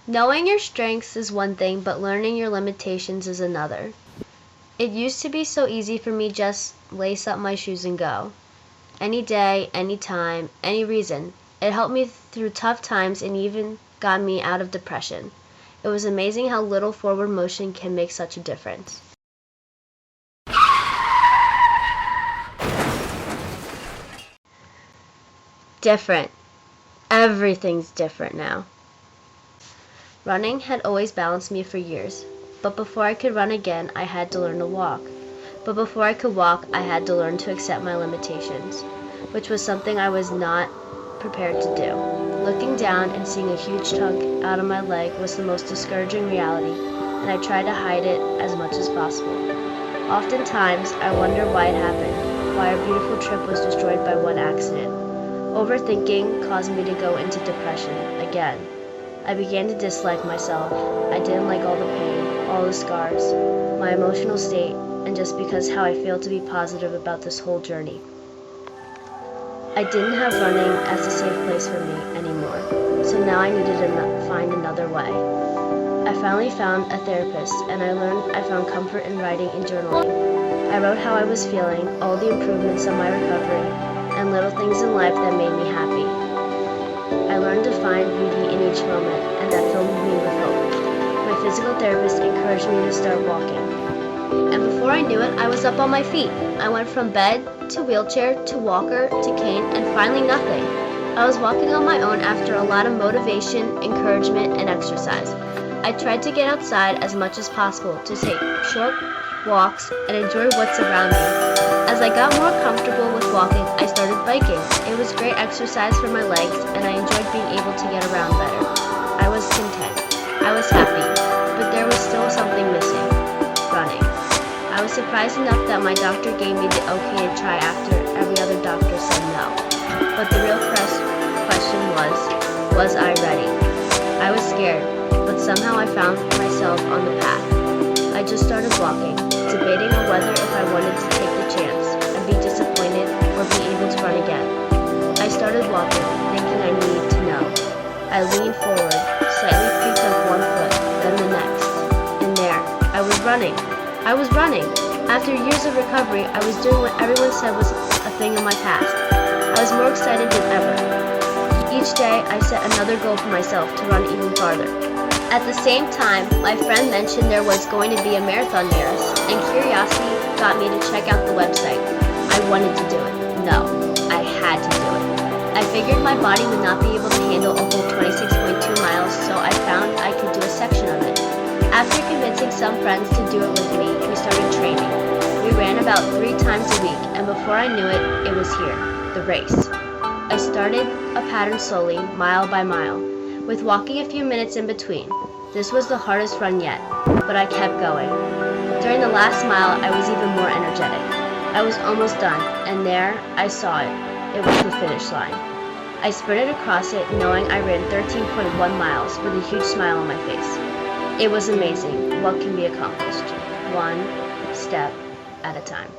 Knowing your strengths is one thing, but learning your limitations is another. It used to be so easy for me just lace up my shoes and go. Any day, any time, any reason. It helped me through tough times and even got me out of depression. It was amazing how little forward motion can make such a difference. Different. Everything's different now. Running had always balanced me for years, but before I could run again, I had to learn to walk. But before I could walk, I had to learn to accept my limitations, which was something I was not prepared to do. Looking down and seeing a huge chunk out of my leg was the most discouraging reality, and I tried to hide it as much as possible. Oftentimes, I wonder why it happened, why our beautiful trip was destroyed by one accident. Overthinking caused me to go into depression again. I began to dislike myself. I didn't like all the pain, all the scars, my emotional state, and just because how I failed to be positive about this whole journey. I didn't have running as a safe place for me anymore, so now I needed to find another way. I finally found a therapist, and I found comfort in writing and journaling. I wrote how I was feeling, all the improvements of my recovery, and little things in life that made me happy. I learned to find beauty in each moment, and that filled me with hope. My physical therapist encouraged me to start walking. And before I knew it, I was up on my feet. I went from bed to wheelchair to walker to cane and finally nothing. I was walking on my own after a lot of motivation, encouragement, and exercise. I tried to get outside as much as possible to take short walks and enjoy what's around me. As I got more comfortable with walking, I started biking. It was great exercise for my legs, and I enjoyed being able to get around better. I was content. I was happy, but there was still something missing: running. I was surprised enough that my doctor gave me the okay to try after every other doctor said no. But the real question was I ready? I was scared, but somehow I found myself on the path. I just started walking, debating on whether if I wanted to take the chance and be disappointed or be able to run again. I started walking, thinking I needed to know. I leaned forward, slightly peeked up one foot, then the next. And there, I was running. I was running. After years of recovery, I was doing what everyone said was a thing of my past. I was more excited than ever. Each day, I set another goal for myself to run even farther. At the same time, my friend mentioned there was going to be a marathon near us, and curiosity got me to check out the website. I wanted to do it. No, I had to do it. I figured my body would not be able to handle a whole 26.2 miles, so I found I could do a section of it. After convincing some friends to do it with me, we started training. We ran about 3 times a week, and before I knew it, it was here, the race. I started a pattern slowly, mile by mile, with walking a few minutes in between. This was the hardest run yet, but I kept going. During the last mile, I was even more energetic. I was almost done, and there, I saw it. It was the finish line. I sprinted across it, knowing I ran 13.1 miles with a huge smile on my face. It was amazing what can be accomplished, one step at a time.